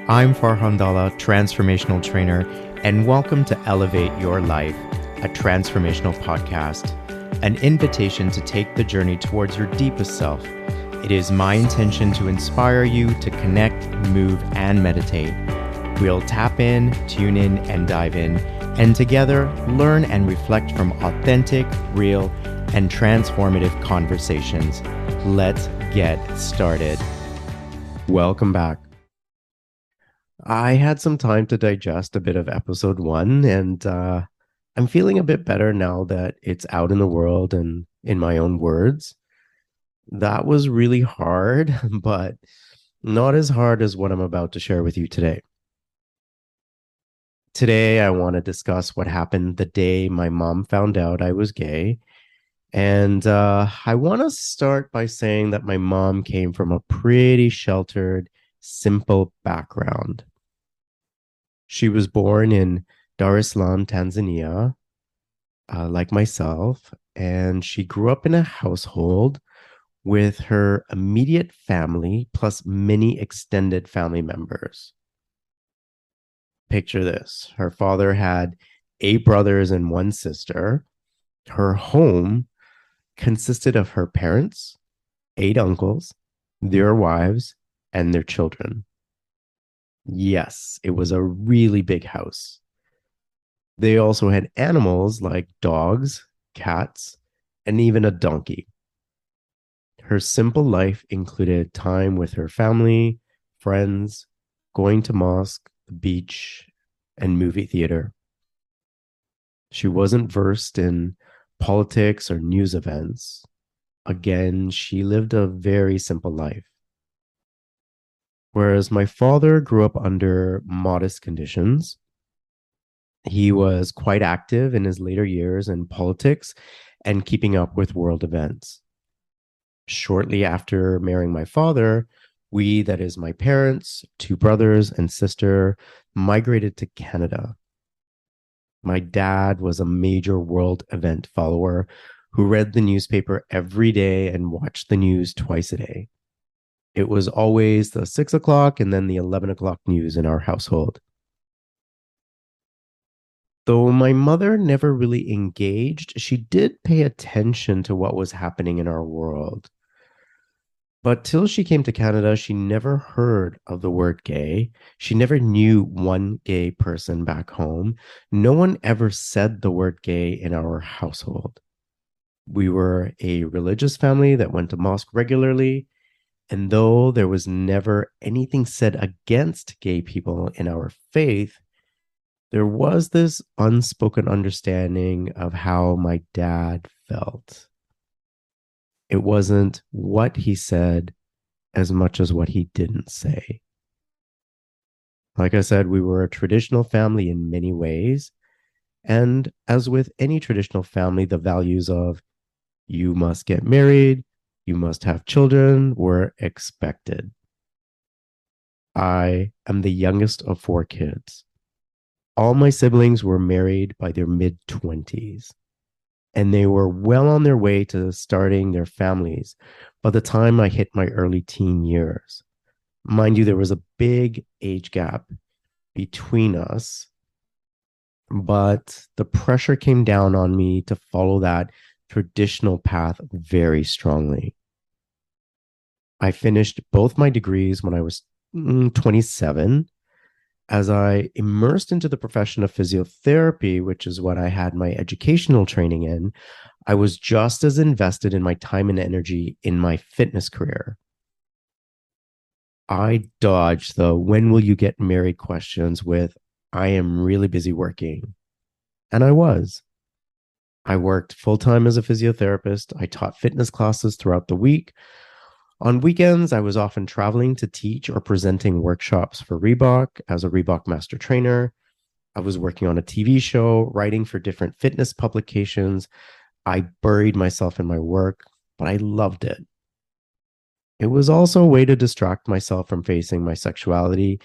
I'm Farhandala, transformational trainer, and welcome to Elevate Your Life, a transformational podcast, an invitation to take the journey towards your deepest self. It is my intention to inspire you to connect, move, and meditate. We'll tap in, tune in, and dive in, and together learn and reflect from authentic, real, and transformative conversations. Let's get started. Welcome back. I had some time to digest a bit of episode one, and I'm feeling a bit better now that it's out in the world and in my own words. That was really hard, but not as hard as what I'm about to share with you today. Today, I want to discuss what happened the day my mom found out I was gay. And I want to start by saying that my mom came from a pretty sheltered, simple background. She was born in Dar es Salaam, Tanzania, like myself, and she grew up in a household with her immediate family plus many extended family members. Picture this. Her father had 8 brothers and 1 sister. Her home consisted of her parents, 8 uncles, their wives, and their children. Yes, it was a really big house. They also had animals like dogs, cats, and even a donkey. Her simple life included time with her family, friends, going to mosque, the beach, and movie theater. She wasn't versed in politics or news events. Again, she lived a very simple life. Whereas my father grew up under modest conditions. He was quite active in his later years in politics and keeping up with world events. Shortly after marrying my father, we, that is my parents, 2 brothers and sister, migrated to Canada. My dad was a major world event follower who read the newspaper every day and watched the news twice a day. It was always the 6 o'clock and then the 11 o'clock news in our household. Though my mother never really engaged, she did pay attention to what was happening in our world. But till she came to Canada, she never heard of the word gay. She never knew one gay person back home. No one ever said the word gay in our household. We were a religious family that went to mosque regularly. And though there was never anything said against gay people in our faith, there was this unspoken understanding of how my dad felt. It wasn't what he said as much as what he didn't say. Like I said, we were a traditional family in many ways. And as with any traditional family, the values of you must get married, you must have children were expected. I am the youngest of 4 kids. All my siblings were married by their mid-20s, and they were well on their way to starting their families by the time I hit my early teen years. Mind you, there was a big age gap between us, but the pressure came down on me to follow that traditional path very strongly. I finished both my degrees when I was 27. As I immersed into the profession of physiotherapy, which is what I had my educational training in, I was just as invested in my time and energy in my fitness career. I dodged the when will you get married questions with I am really busy working. And I was. I worked full-time as a physiotherapist. I taught fitness classes throughout the week. On weekends, I was often traveling to teach or presenting workshops for Reebok as a Reebok master trainer. I was working on a TV show, writing for different fitness publications. I buried myself in my work, but I loved it. It was also a way to distract myself from facing my sexuality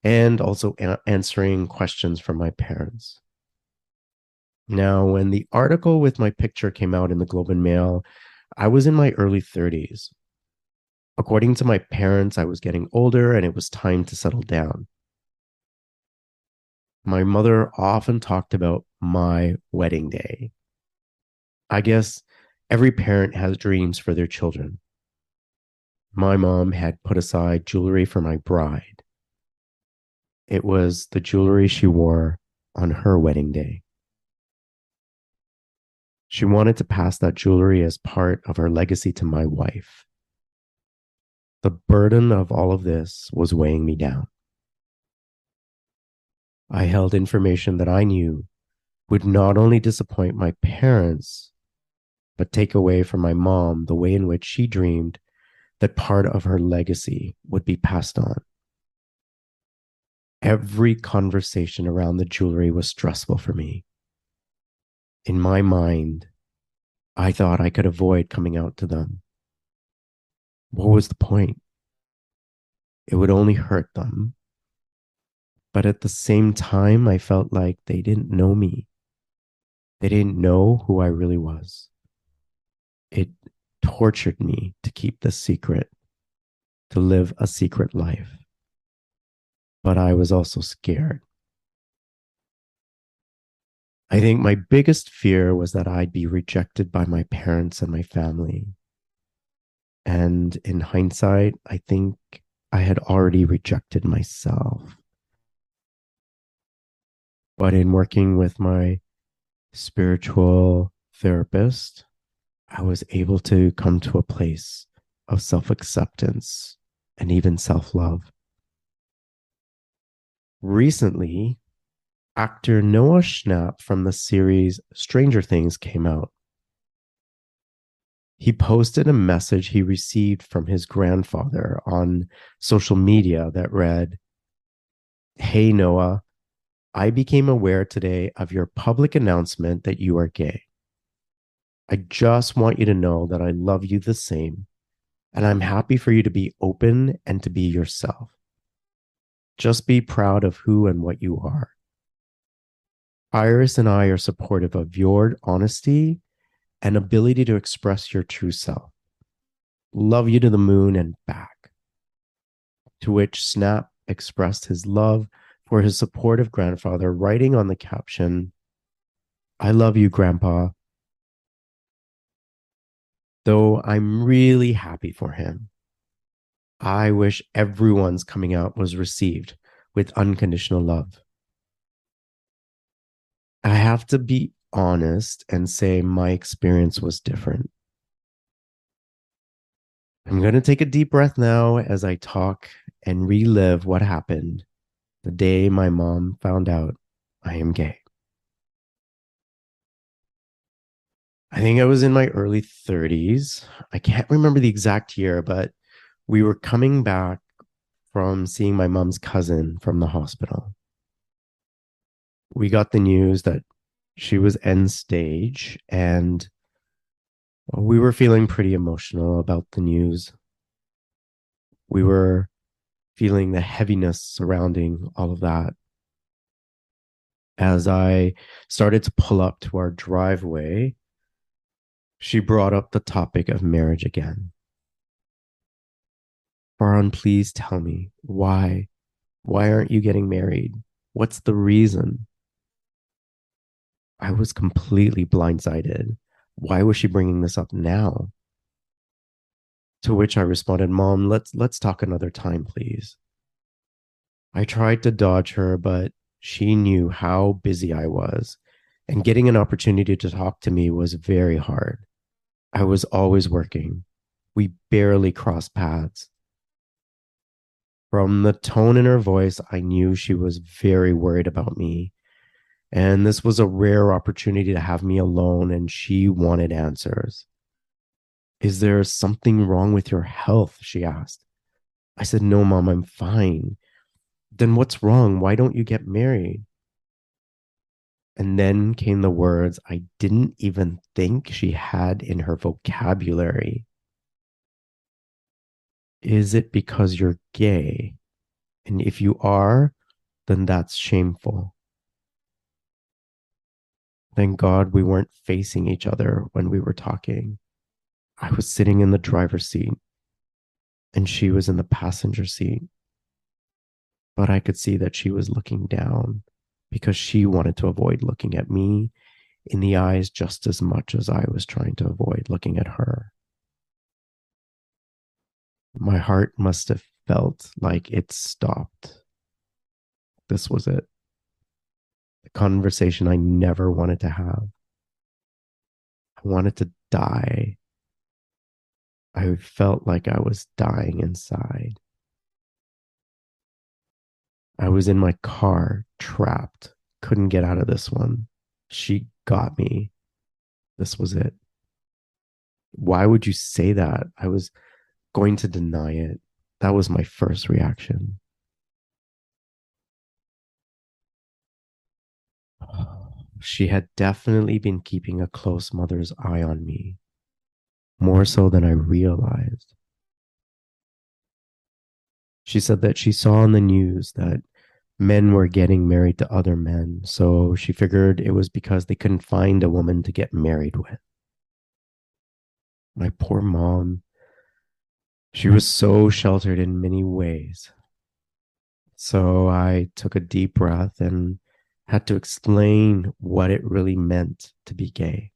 and also answering questions from my parents. Now, when the article with my picture came out in the Globe and Mail, I was in my early 30s. According to my parents, I was getting older and it was time to settle down. My mother often talked about my wedding day. I guess every parent has dreams for their children. My mom had put aside jewelry for my bride. It was the jewelry she wore on her wedding day. She wanted to pass that jewelry as part of her legacy to my wife. The burden of all of this was weighing me down. I held information that I knew would not only disappoint my parents, but take away from my mom the way in which she dreamed that part of her legacy would be passed on. Every conversation around the jewelry was stressful for me. In my mind, I thought I could avoid coming out to them. What was the point? It would only hurt them. But at the same time, I felt like they didn't know me. They didn't know who I really was. It tortured me to keep the secret, to live a secret life. But I was also scared. I think my biggest fear was that I'd be rejected by my parents and my family. And in hindsight, I think I had already rejected myself. But in working with my spiritual therapist, I was able to come to a place of self acceptance and even self love. Recently, actor Noah Schnapp from the series Stranger Things came out. He posted a message he received from his grandfather on social media that read, "Hey, Noah, I became aware today of your public announcement that you are gay. I just want you to know that I love you the same, and I'm happy for you to be open and to be yourself. Just be proud of who and what you are. Iris and I are supportive of your honesty and ability to express your true self. Love you to the moon and back." To which Snap expressed his love for his supportive grandfather, writing on the caption, "I love you, Grandpa. Though I'm really happy for him. I wish everyone's coming out was received with unconditional love." I have to be honest and say my experience was different. I'm going to take a deep breath now as I talk and relive what happened the day my mom found out I am gay. I think I was in my early 30s. I can't remember the exact year, but we were coming back from seeing my mom's cousin from the hospital. We got the news that she was end stage, and we were feeling pretty emotional about the news. We were feeling the heaviness surrounding all of that. As I started to pull up to our driveway, she brought up the topic of marriage again. "Farhan, please tell me why. Why aren't you getting married? What's the reason?" I was completely blindsided. Why was she bringing this up now? To which I responded, "Mom, let's talk another time, please." I tried to dodge her, but she knew how busy I was, and getting an opportunity to talk to me was very hard. I was always working. We barely crossed paths. From the tone in her voice, I knew she was very worried about me. And this was a rare opportunity to have me alone, and she wanted answers. "Is there something wrong with your health?" she asked. I said, "No, Mom, I'm fine." "Then what's wrong? Why don't you get married?" And then came the words I didn't even think she had in her vocabulary. "Is it because you're gay? And if you are, then that's shameful." Thank God we weren't facing each other when we were talking. I was sitting in the driver's seat, and she was in the passenger seat, but I could see that she was looking down because she wanted to avoid looking at me in the eyes just as much as I was trying to avoid looking at her. My heart must have felt like it stopped. This was it. The conversation I never wanted to have. I wanted to die. I felt like I was dying inside. I was in my car, trapped, couldn't get out of this one. She got me. This was it. Why would you say that? I was going to deny it. That was my first reaction. She had definitely been keeping a close mother's eye on me, more so than I realized. She said that she saw on the news that men were getting married to other men, so she figured it was because they couldn't find a woman to get married with. My poor mom, she was so sheltered in many ways. So I took a deep breath and had to explain what it really meant to be gay.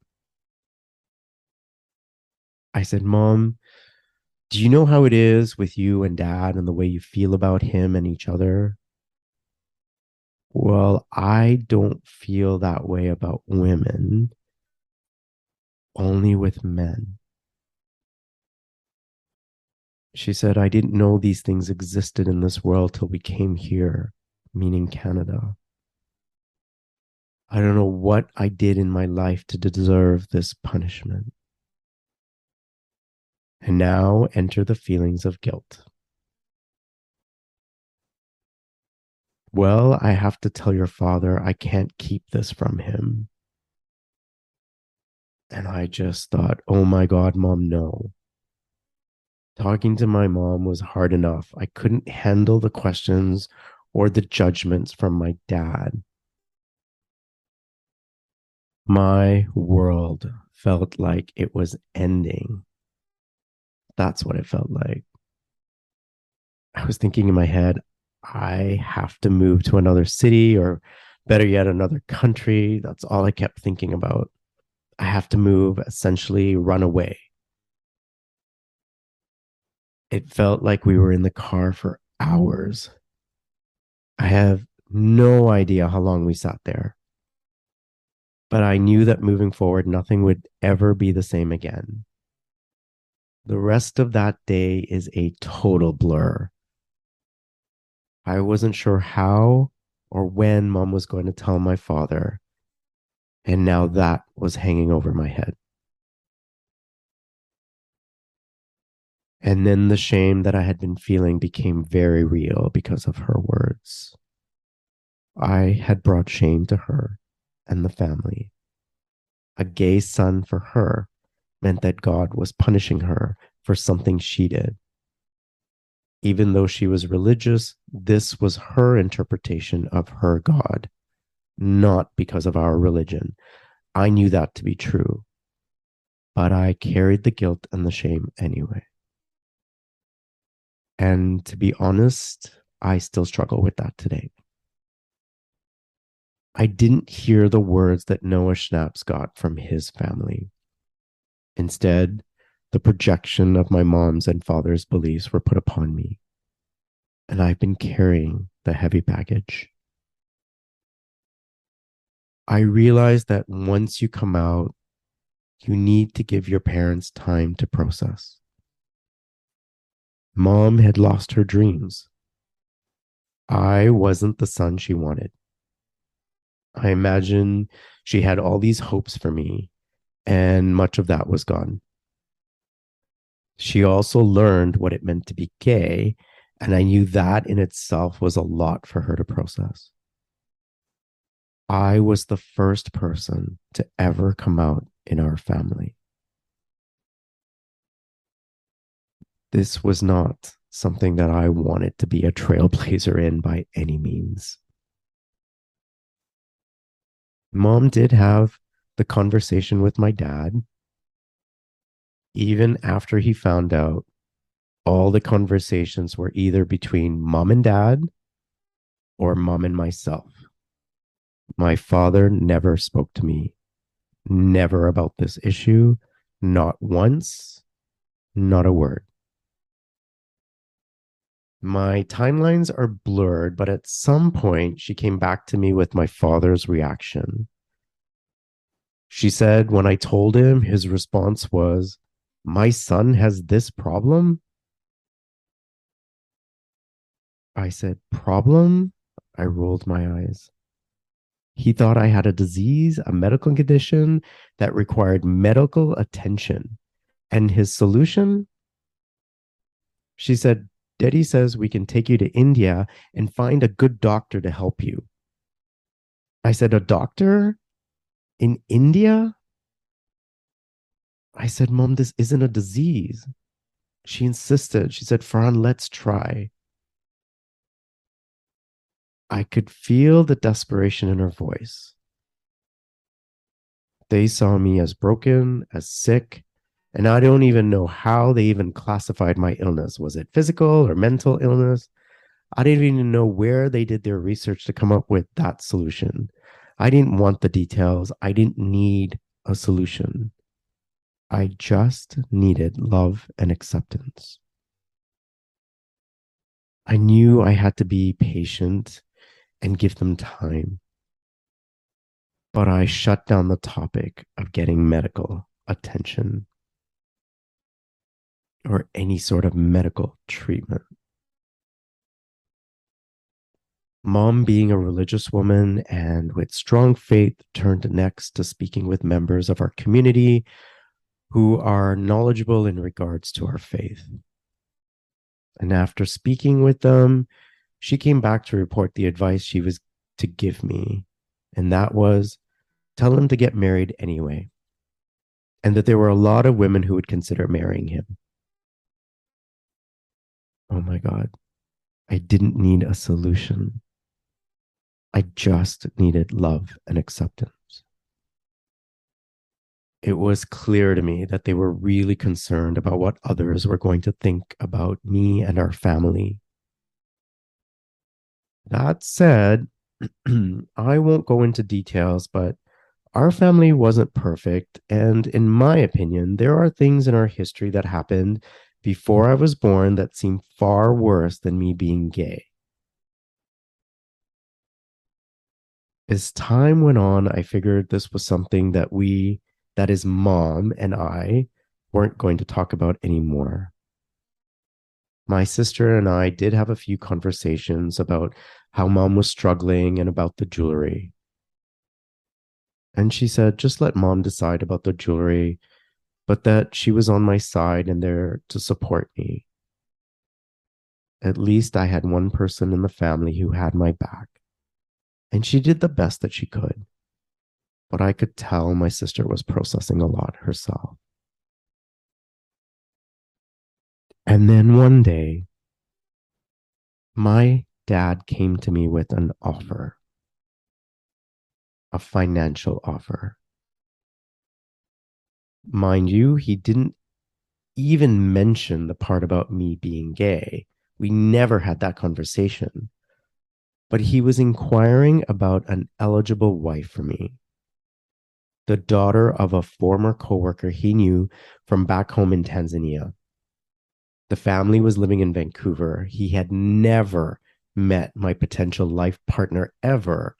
I said, Mom, do you know how it is with you and dad and the way you feel about him and each other? Well, I don't feel that way about women, only with men. She said, I didn't know these things existed in this world till we came here, meaning Canada. I don't know what I did in my life to deserve this punishment. And now enter the feelings of guilt. Well, I have to tell your father I can't keep this from him. And I just thought, oh my God, mom, no. Talking to my mom was hard enough. I couldn't handle the questions or the judgments from my dad. My world felt like it was ending. That's what it felt like. I was thinking in my head, I have to move to another city or better yet, another country. That's all I kept thinking about. I have to move, essentially run away. It felt like we were in the car for hours. I have no idea how long we sat there, but I knew that moving forward, nothing would ever be the same again. The rest of that day is a total blur. I wasn't sure how or when mom was going to tell my father, and now that was hanging over my head. And then the shame that I had been feeling became very real because of her words. I had brought shame to her and the family. A gay son for her meant that God was punishing her for something she did. Even though she was religious, this was her interpretation of her God, not because of our religion. I knew that to be true, but I carried the guilt and the shame anyway. And to be honest, I still struggle with that today. I didn't hear the words that Noah Schnaps got from his family. Instead, the projection of my mom's and father's beliefs were put upon me, and I've been carrying the heavy baggage. I realized that once you come out, you need to give your parents time to process. Mom had lost her dreams. I wasn't the son she wanted. I imagine she had all these hopes for me, and much of that was gone. She also learned what it meant to be gay, and I knew that in itself was a lot for her to process. I was the first person to ever come out in our family. This was not something that I wanted to be a trailblazer in by any means. Mom did have the conversation with my dad. Even after he found out, All the conversations were either between mom and dad or mom and myself. My father never spoke to me, never about this issue, not once, not a word. My timelines are blurred, but at some point, she came back to me with my father's reaction. She said, when I told him, his response was, "My son has this problem." I said, "Problem?" I rolled my eyes. He thought I had a disease, a medical condition that required medical attention. And his solution? She said, "Daddy says we can take you to India and find a good doctor to help you." I said, "A doctor in India?" I said, "Mom, this isn't a disease." She insisted. She said, "Farhan, let's try." I could feel the desperation in her voice. They saw me as broken, as sick, and I don't even know how they even classified my illness. Was it physical or mental illness? I didn't even know where they did their research to come up with that solution. I didn't want the details. I didn't need a solution. I just needed love and acceptance. I knew I had to be patient and give them time, but I shut down the topic of getting medical attention or any sort of medical treatment. Mom, being a religious woman and with strong faith, turned next to speaking with members of our community who are knowledgeable in regards to our faith. And after speaking with them, she came back to report the advice she was to give me. And that was, tell him to get married anyway. And that there were a lot of women who would consider marrying him. Oh my God. I didn't need a solution. I just needed love and acceptance. It was clear to me that they were really concerned about what others were going to think about me and our family. That said, I won't go into details, but our family wasn't perfect. And in my opinion, there are things in our history that happened before I was born that seem far worse than me being gay. As time went on, I figured this was something that is mom and I, weren't going to talk about anymore. My sister and I did have a few conversations about how mom was struggling and about the jewelry. And she said, just let mom decide about the jewelry, but that she was on my side and there to support me. At least I had one person in the family who had my back. And she did the best that she could. But I could tell my sister was processing a lot herself. And then one day, my dad came to me with an offer, a financial offer. Mind you, he didn't even mention the part about me being gay. We never had that conversation. But he was inquiring about an eligible wife for me, the daughter of a former coworker he knew from back home in Tanzania. The family was living in Vancouver. He had never met my potential life partner ever,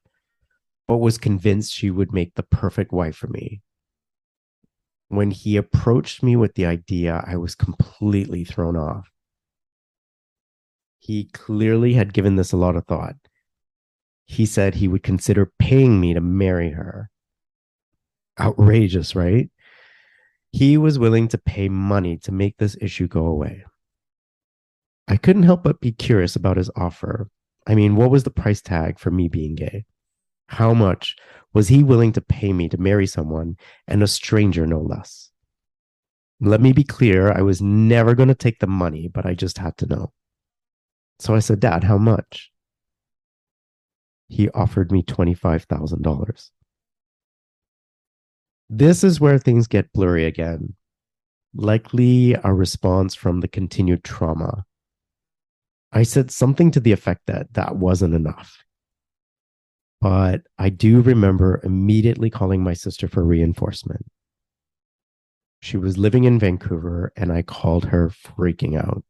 but was convinced she would make the perfect wife for me. When he approached me with the idea, I was completely thrown off. He clearly had given this a lot of thought. He said he would consider paying me to marry her. Outrageous, right? He was willing to pay money to make this issue go away. I couldn't help but be curious about his offer. I mean, what was the price tag for me being gay? How much was he willing to pay me to marry someone, and a stranger no less? Let me be clear, I was never going to take the money, but I just had to know. So I said, Dad, how much? He offered me $25,000. This is where things get blurry again. likely a response from the continued trauma. I said something to the effect that that wasn't enough. But I do remember immediately calling my sister for reinforcement. She was living in Vancouver and I called her freaking out.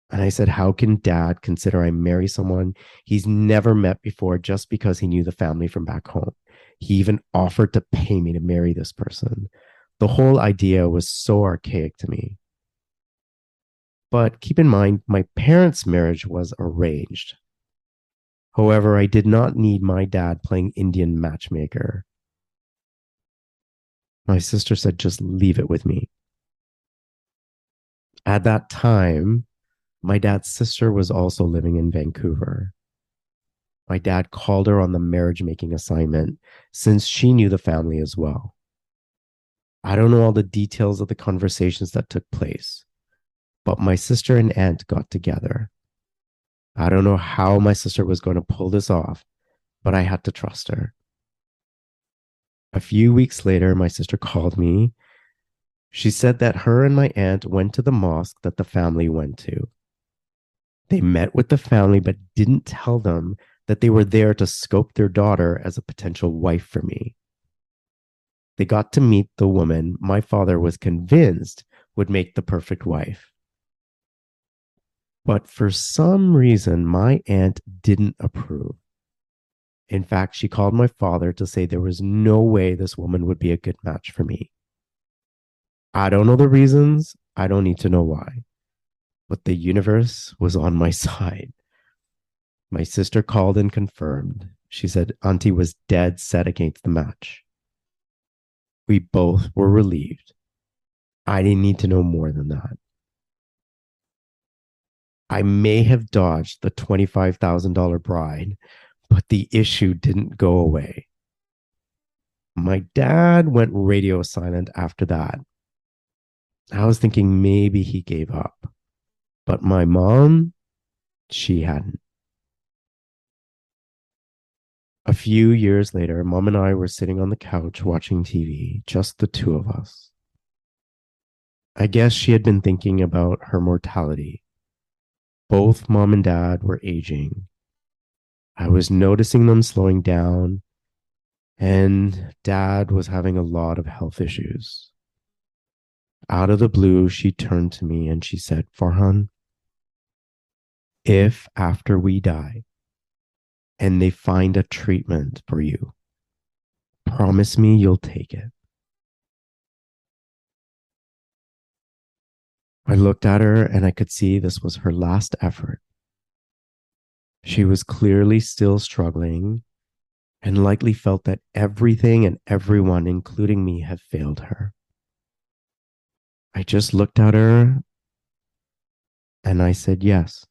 And I said, how can dad consider I marry someone he's never met before just because he knew the family from back home? He even offered to pay me to marry this person. The whole idea was so archaic to me. But keep in mind, my parents' marriage was arranged. However, I did not need my dad playing Indian matchmaker. My sister said, just leave it with me. At that time, my dad's sister was also living in Vancouver. My dad called her on the marriage making assignment since she knew the family as well. I don't know all the details of the conversations that took place, but my sister and aunt got together. I don't know how my sister was going to pull this off, but I had to trust her. A few weeks later, my sister called me. She said that her and my aunt went to the mosque that the family went to. They met with the family, but didn't tell them that they were there to scope their daughter as a potential wife for me. They got to meet the woman my father was convinced would make the perfect wife. But for some reason, my aunt didn't approve. In fact, she called my father to say there was no way this woman would be a good match for me. I don't know the reasons. I don't need to know why. But the universe was on my side. My sister called and confirmed. She said Auntie was dead set against the match. We both were relieved. I didn't need to know more than that. I may have dodged the $25,000 bride, but the issue didn't go away. My dad went radio silent after that. I was thinking maybe he gave up, but my mom, she hadn't. A few years later, mom and I were sitting on the couch watching TV, just the two of us. I guess she had been thinking about her mortality. Both mom and dad were aging. I was noticing them slowing down, and dad was having a lot of health issues. Out of the blue, she turned to me and she said, Farhan, if after we die and they find a treatment for you, promise me you'll take it. I looked at her and I could see this was her last effort. She was clearly still struggling and likely felt that everything and everyone, including me, had failed her. I just looked at her and I said, yes,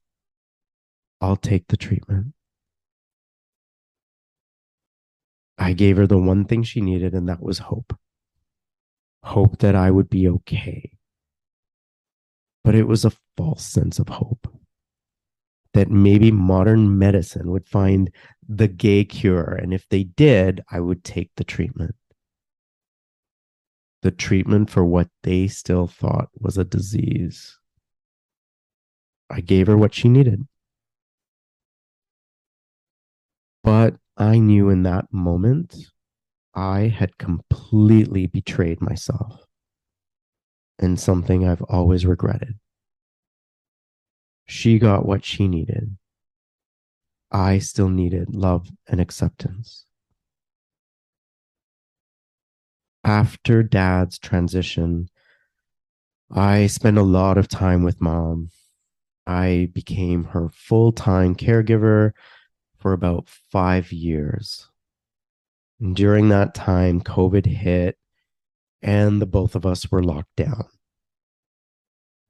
I'll take the treatment. I gave her the one thing she needed, and that was hope. Hope that I would be okay. But it was a false sense of hope that maybe modern medicine would find the gay cure. And if they did, I would take the treatment. The treatment for what they still thought was a disease. I gave her what she needed. But I knew in that moment I had completely betrayed myself, and something I've always regretted. She got what she needed. I still needed love and acceptance. After dad's transition, I spent a lot of time with mom. I became her full-time caregiver for about 5 years. And during that time, COVID hit and the both of us were locked down.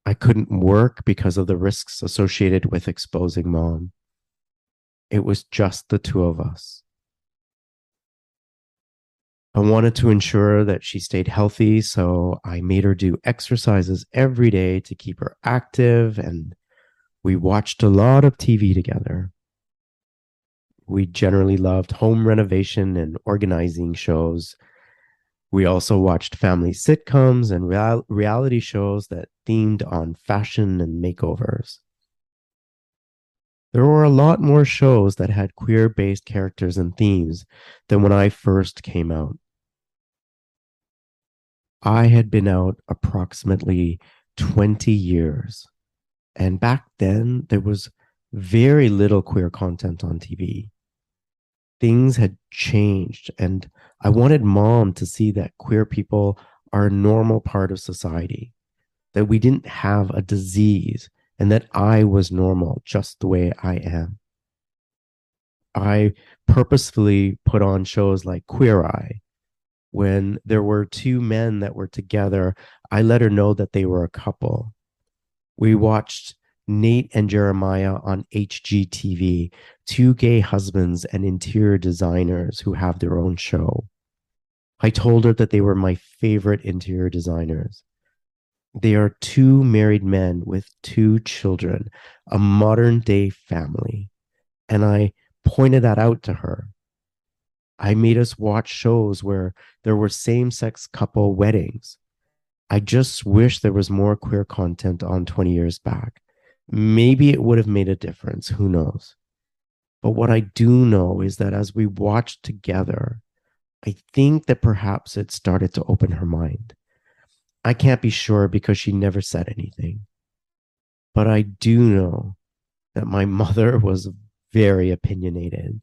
I couldn't work because of the risks associated with exposing mom. It was just the two of us. I wanted to ensure that she stayed healthy, so I made her do exercises every day to keep her active, and we watched a lot of TV together. We generally loved home renovation and organizing shows. We also watched family sitcoms and reality shows that themed on fashion and makeovers. There were a lot more shows that had queer based characters and themes than when I first came out. I had been out approximately 20 years. And back then, there was very little queer content on TV. Things had changed, and I wanted mom to see that queer people are a normal part of society, that we didn't have a disease, and that I was normal just the way I am. I purposefully put on shows like Queer Eye. When there were two men that were together, I let her know that they were a couple. We watched Nate and Jeremiah on HGTV, two gay husbands and interior designers who have their own show. I told her that they were my favorite interior designers. They are two married men with two children, a modern day family. And I pointed that out to her. I made us watch shows where there were same sex couple weddings. I just wish there was more queer content on 20 years back. Maybe it would have made a difference. Who knows? But what I do know is that as we watched together, I think that perhaps it started to open her mind. I can't be sure because she never said anything. But I do know that my mother was very opinionated.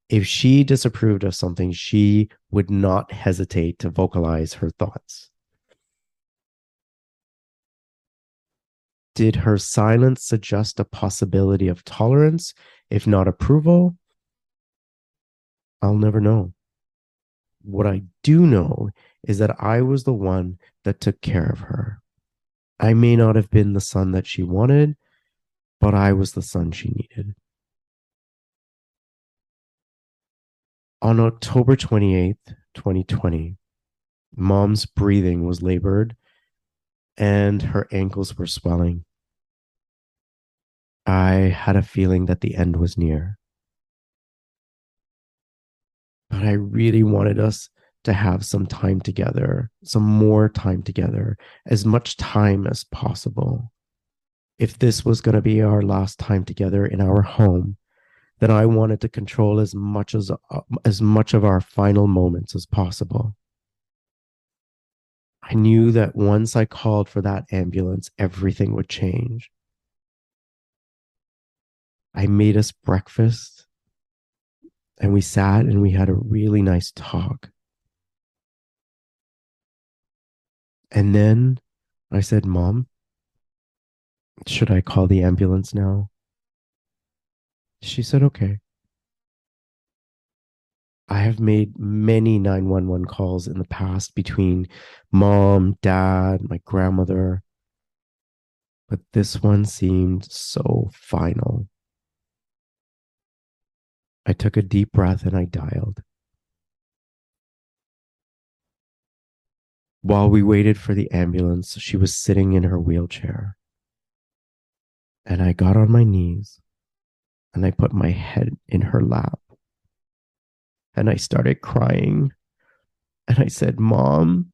If she disapproved of something, she would not hesitate to vocalize her thoughts. Did her silence suggest a possibility of tolerance, if not approval? I'll never know. What I do know is that I was the one that took care of her. I may not have been the son that she wanted, but I was the son she needed. On October 28th, 2020, mom's breathing was labored and her ankles were swelling. I had a feeling that the end was near, but I really wanted us to have some time together, some more time together, as much time as possible. If this was going to be our last time together in our home, then I wanted to control as much of our final moments as possible. I knew that once I called for that ambulance, everything would change. I made us breakfast and we sat and we had a really nice talk. And then I said, Mom, should I call the ambulance now? She said, okay. I have made many 911 calls in the past between mom, dad, my grandmother, but this one seemed so final. I took a deep breath and I dialed. While we waited for the ambulance, she was sitting in her wheelchair. And I got on my knees and I put my head in her lap and I started crying. And I said, Mom,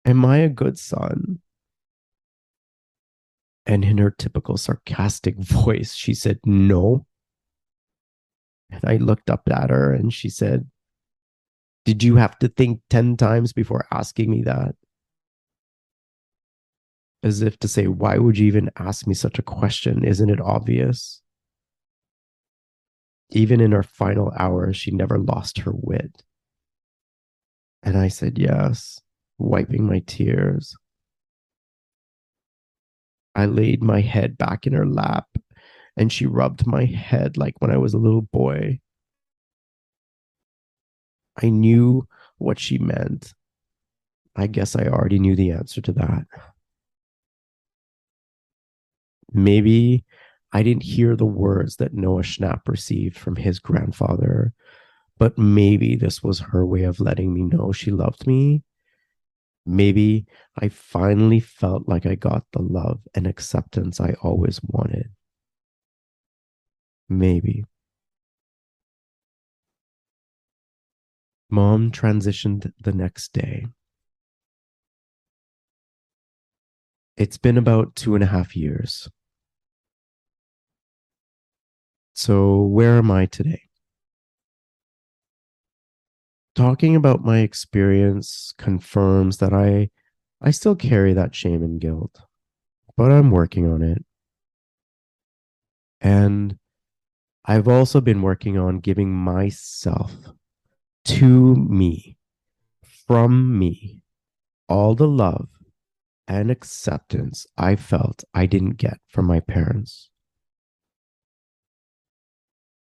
am I a good son? And in her typical sarcastic voice, she said, No. And I looked up at her and she said, Did you have to think 10 times before asking me that? As if to say, Why would you even ask me such a question? Isn't it obvious? Even in her final hours, she never lost her wit. And I said, Yes, wiping my tears. I laid my head back in her lap and she rubbed my head like when I was a little boy. I knew what she meant. I guess I already knew the answer to that. Maybe I didn't hear the words that Noah Schnapp received from his grandfather, but maybe this was her way of letting me know she loved me. Maybe I finally felt like I got the love and acceptance I always wanted. Maybe. Mom transitioned the next day. It's been about 2.5 years. So, where am I today? Talking about my experience confirms that I still carry that shame and guilt, but I'm working on it. And I've also been working on giving myself to me, from me, all the love and acceptance I felt I didn't get from my parents.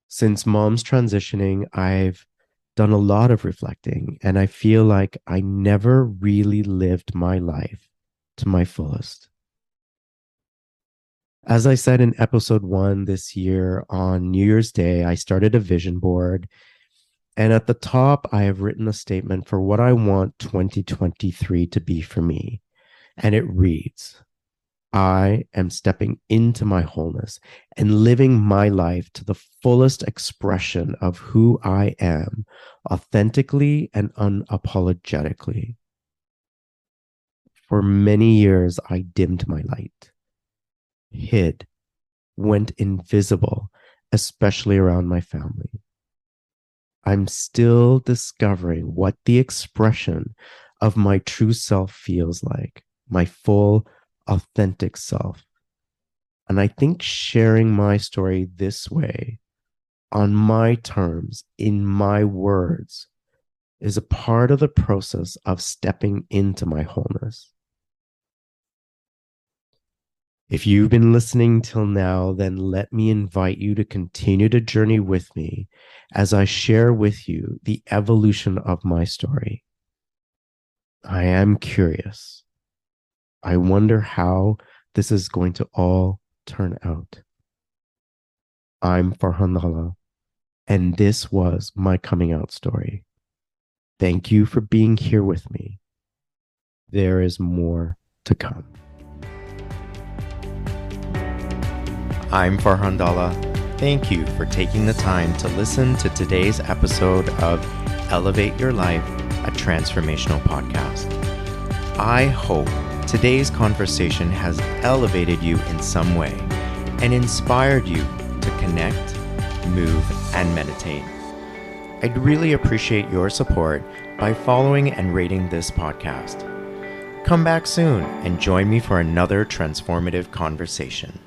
Since mom's transitioning, I've done a lot of reflecting, and I feel like I never really lived my life to my fullest. As I said in episode 1 this year on New Year's Day, I started a vision board. And at the top, I have written a statement for what I want 2023 to be for me. And it reads, I am stepping into my wholeness and living my life to the fullest expression of who I am, authentically and unapologetically. For many years, I dimmed my light, hid, went invisible, especially around my family. I'm still discovering what the expression of my true self feels like, my full, authentic self. And I think sharing my story this way, on my terms, in my words, is a part of the process of stepping into my wholeness. If you've been listening till now, then let me invite you to continue to journey with me as I share with you the evolution of my story. I am curious. I wonder how this is going to all turn out. I'm Farhan Dalla, and this was my coming out story. Thank you for being here with me. There is more to come. I'm Farhan Dalla. Thank you for taking the time to listen to today's episode of Elevate Your Life, a transformational podcast. I hope today's conversation has elevated you in some way and inspired you to connect, move, and meditate. I'd really appreciate your support by following and rating this podcast. Come back soon and join me for another transformative conversation.